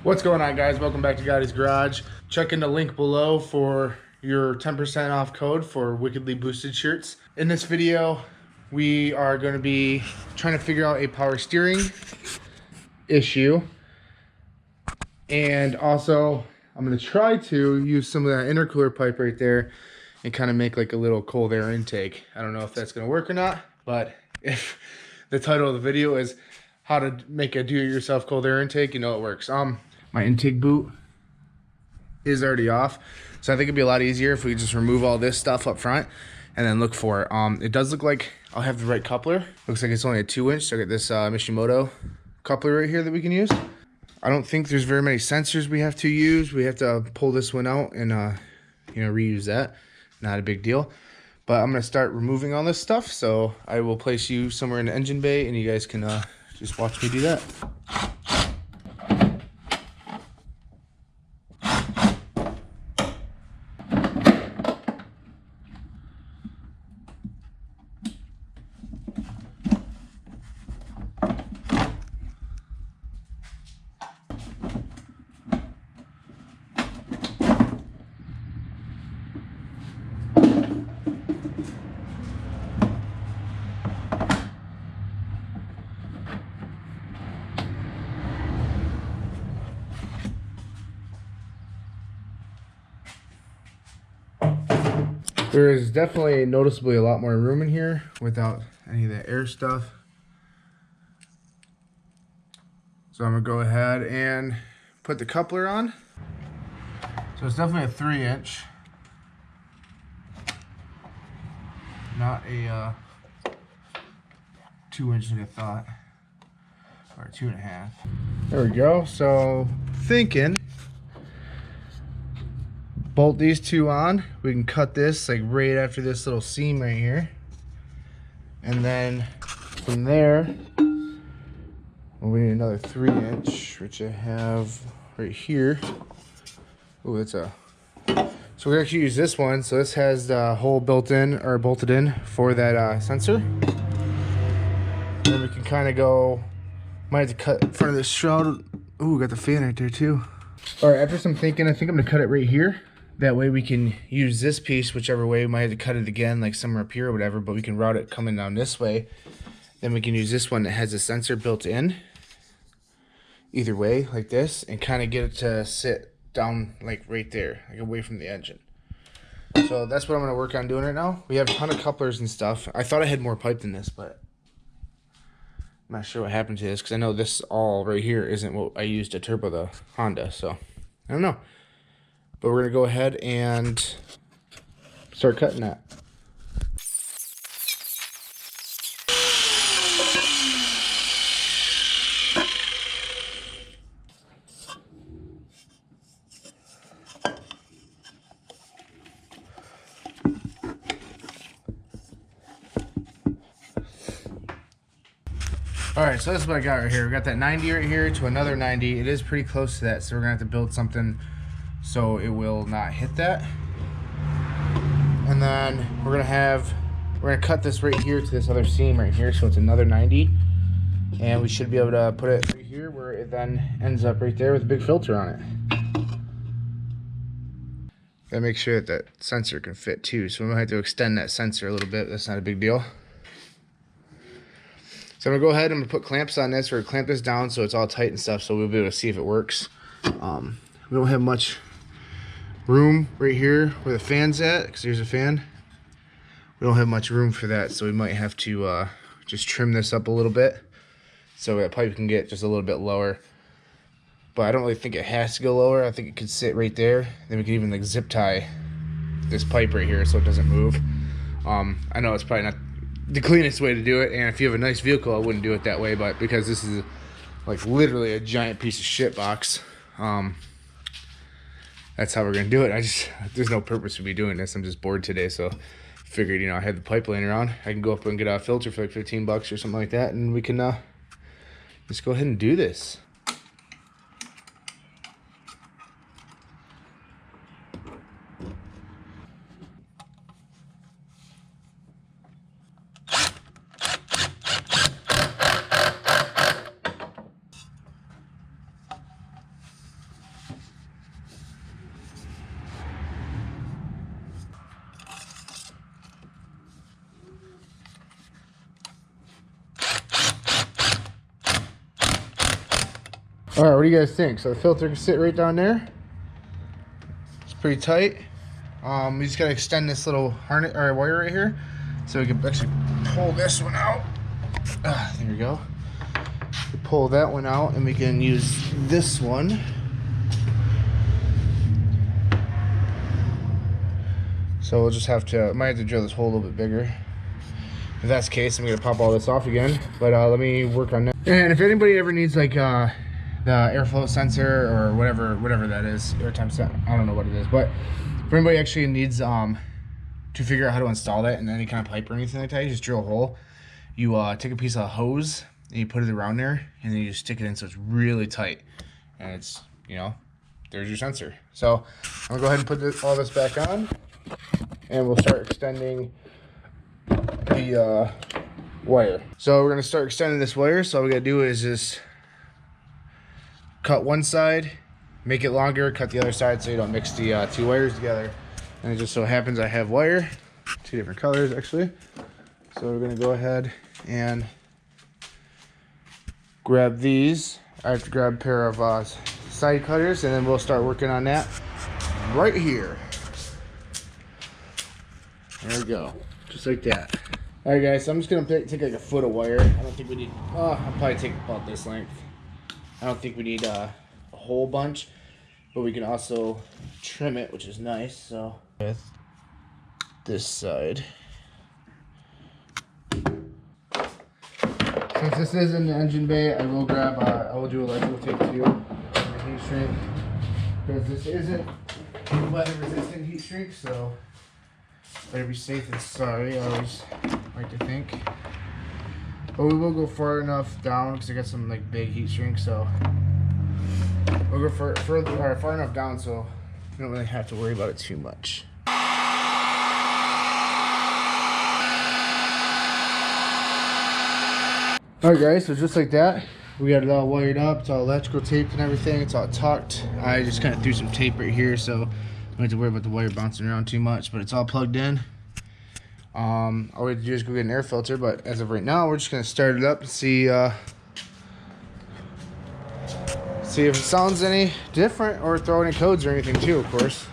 What's going on, guys? Welcome back to Gotti's Garage. Check in the link below for your 10% off code for wickedly boosted shirts. In this video, we are going to be trying to figure out a power steering issue, and also I'm going to try to use some of that intercooler pipe right there and kind of make like a little cold air intake. I don't know if that's going to work or not, but if the title of the video is how to make a do-it-yourself cold air intake, you know it works. My intake boot is already off, so I think it'd be a lot easier if we just remove all this stuff up front and then look for it. It does look like I'll have the right coupler. Looks like it's only a 2-inch, so I got this Mishimoto coupler right here that we can use. I don't think there's very many sensors we have to use. We have to pull this one out and reuse that. Not a big deal. But I'm gonna start removing all this stuff, so I will place you somewhere in the engine bay and you guys can just watch me do that. There is definitely noticeably a lot more room in here without any of that air stuff. So I'm gonna go ahead and put the coupler on. So it's definitely a 3-inch, not a 2-inch like I thought, or 2.5. There we go. So thinking, bolt these two on. We can cut this like right after this little seam right here, and then from there we need another 3-inch, which I have right here. Oh, that's a, so we actually use this one. So this has the hole built in or bolted in for that sensor. Then we can kind of go, might have to cut in front of this shroud. Ooh, got the fan right there too. All right, after some thinking, I think I'm gonna cut it right here. That way we can use this piece whichever way. We might have to cut it again, like somewhere up here or whatever, but we can route it coming down this way. Then we can use this one that has a sensor built in, either way, like this, and kind of get it to sit down like right there, like away from the engine. So that's what I'm gonna work on doing right now. We have a ton of couplers and stuff. I thought I had more pipe than this, but I'm not sure what happened to this, because I know this all right here isn't what I used to turbo the Honda, so I don't know. But we're gonna go ahead and start cutting that. All right, so this is what I got right here. We got that 90 right here to another 90. It is pretty close to that, so we're gonna have to build something so it will not hit that. And then we're gonna cut this right here to this other seam right here, so it's another 90. And we should be able to put it right here where it then ends up right there with a big filter on it. Gotta make sure that that sensor can fit too, so we might have to extend that sensor a little bit. That's not a big deal. So I'm gonna go ahead and put clamps on this, or clamp this down so it's all tight and stuff, so we'll be able to see if it works. We don't have much room right here where the fan's at, because there's a fan. We don't have much room for that, so we might have to just trim this up a little bit so that pipe can get just a little bit lower. But I don't really think it has to go lower. I think it could sit right there. Then we can even like zip tie this pipe right here so it doesn't move. I know it's probably not the cleanest way to do it, and if you have a nice vehicle I wouldn't do it that way, but because this is like literally a giant piece of shit box, that's how we're gonna do it. There's no purpose for me doing this. I'm just bored today, so figured, I had the pipe laying around, I can go up and get a filter for like 15 bucks or something like that, and we can just go ahead and do this. All right, what do you guys think? So the filter can sit right down there. It's pretty tight. We just gotta extend this little harness or wire right here, so we can actually pull this one out. There we go. We pull that one out, and we can use this one. So we'll just have to, might have to drill this hole a little bit bigger. If that's the case, I'm gonna pop all this off again. But let me work on that. And if anybody ever needs like the airflow sensor or whatever that is, airtime sensor, I don't know what it is, but if anybody actually needs to figure out how to install that in any kind of pipe or anything like that, you just drill a hole. You take a piece of hose and you put it around there, and then you just stick it in so it's really tight, and it's, you know, there's your sensor. So I'm gonna go ahead and put all this back on, and we'll start extending the wire. So we're gonna start extending this wire. So all we gotta do is just cut one side, make it longer, cut the other side so you don't mix the two wires together. And it just so happens I have wire, two different colors actually. So we're gonna go ahead and grab these. I have to grab a pair of side cutters, and then we'll start working on that right here. There we go, just like that. All right, guys, so I'm just gonna take like a foot of wire. I don't think we need, I'll probably take about this length. I don't think we need a whole bunch, but we can also trim it, which is nice. So with this side, since this is in the engine bay, I will grab, I will do electrical tape too on the heat shrink, because this isn't weather resistant heat shrink, so better be safe than sorry, I always like to think. But we will go far enough down because I got some like big heat shrink, so we'll go far enough down so we don't really have to worry about it too much. Alright guys, so just like that, we got it all wired up. It's all electrical taped and everything. It's all tucked. I just kind of threw some tape right here, so I don't have to worry about the wire bouncing around too much, but it's all plugged in. All we have to do is go get an air filter, but as of right now, we're just gonna start it up and see if it sounds any different, or throw any codes or anything too, of course.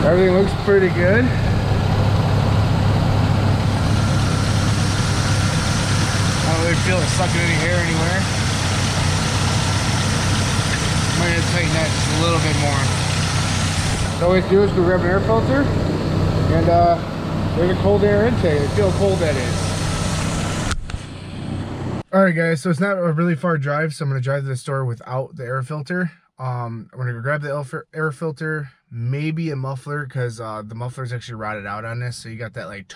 Everything looks pretty good. I don't really feel it sucking any air anywhere. I'm going to tighten that just a little bit more. So all we have to do is go grab an air filter, and there's a cold air intake. Feel how cold that is. Alright guys, so it's not a really far drive, so I'm going to drive to the store without the air filter. I'm going to go grab the air filter, maybe a muffler, because the muffler is actually rotted out on this, so you got that like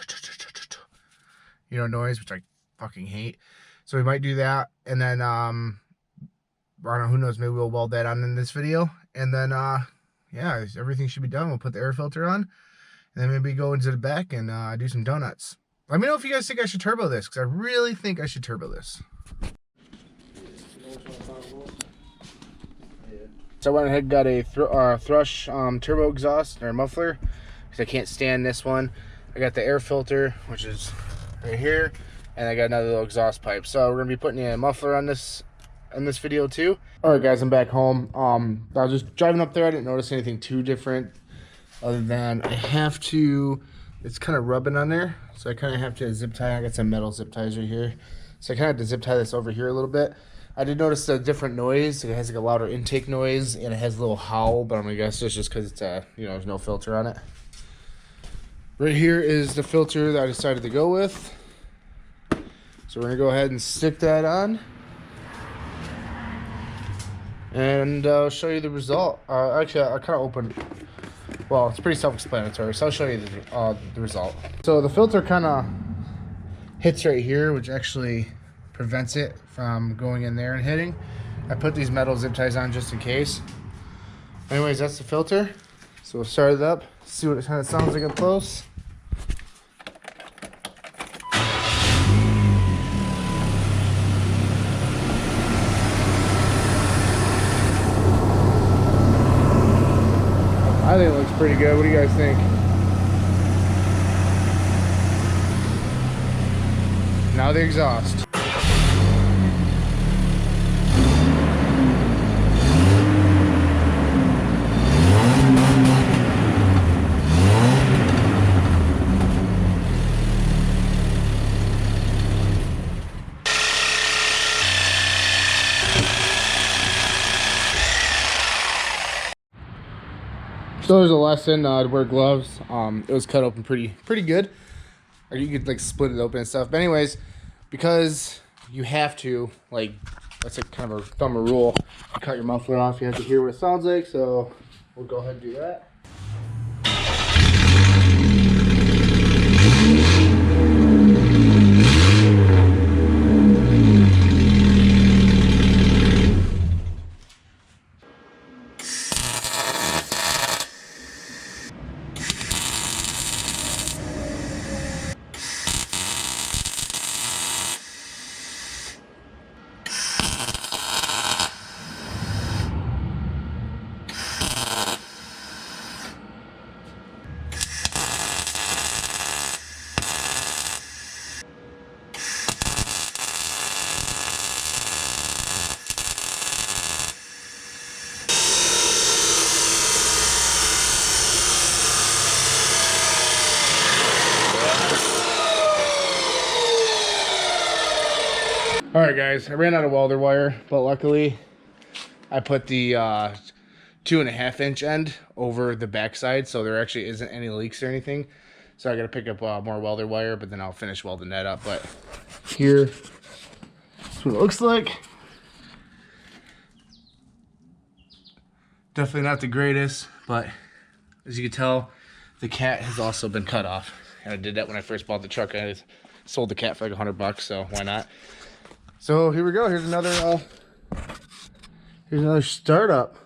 noise, which I fucking hate. So we might do that, and then I don't know, who knows, maybe we'll weld that on in this video, and then yeah, everything should be done. We'll put the air filter on, and then maybe go into the back and do some donuts. Let me know if you guys think I should turbo this, because I really think I should turbo this. So I went ahead and got a Thrush turbo exhaust or muffler, because I can't stand this one. I got the air filter, which is right here, and I got another little exhaust pipe. So we're gonna be putting a muffler on this video too. All right, guys, I'm back home. I was just driving up there. I didn't notice anything too different, other than I have to. It's kind of rubbing on there, so I kind of have to zip tie. I got some metal zip ties right here, so I kind of have to zip tie this over here a little bit. I did notice a different noise. It has like a louder intake noise, and it has a little howl, but I'm gonna guess it's just because it's there's no filter on it. Right here is the filter that I decided to go with. So we're gonna go ahead and stick that on, and I'll show you the result. Actually, I kind of opened. Well, it's pretty self-explanatory, so I'll show you the result. So the filter kind of hits right here, which actually prevents it from going in there and hitting. I put these metal zip ties on just in case. Anyways, that's the filter. So we'll start it up, see what it kind of sounds like up close. I think it looks pretty good. What do you guys think? Now the exhaust. So there's a lesson to wear gloves. It was cut open pretty good. Or you could like split it open and stuff. But anyways, because you have to, like, that's like kind of a thumb rule. You cut your muffler off, you have to hear what it sounds like. So we'll go ahead and do that. All right, guys, I ran out of welder wire, but luckily I put the 2.5 inch end over the backside, so there actually isn't any leaks or anything. So I got to pick up more welder wire, but then I'll finish welding that up. But here, that's what it looks like. Definitely not the greatest, but as you can tell, the cat has also been cut off. And I did that when I first bought the truck. I sold the cat for like $100, so why not? So here we go. Here's another startup.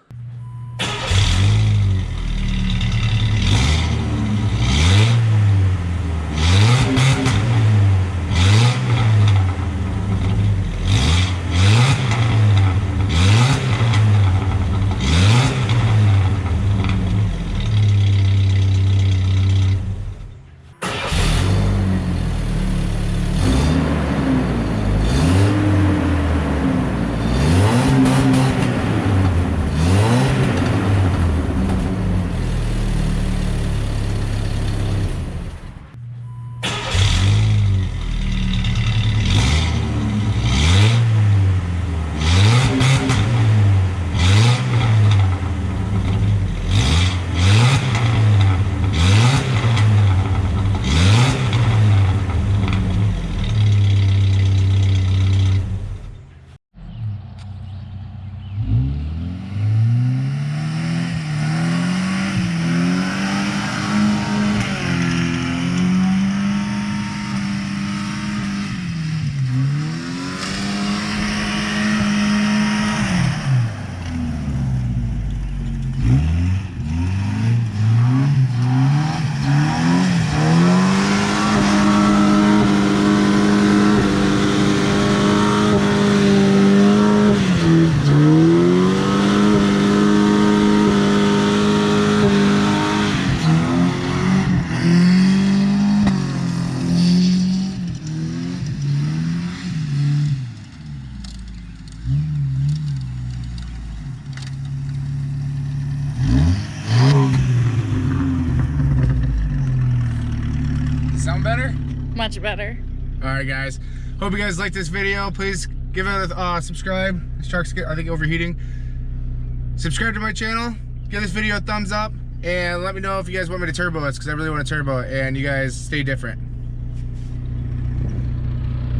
Sound better? Much better. All right, guys. Hope you guys liked this video. Please give it a subscribe. This truck's, I think, overheating. Subscribe to my channel. Give this video a thumbs up. And let me know if you guys want me to turbo this, because I really want to turbo it. And you guys stay different.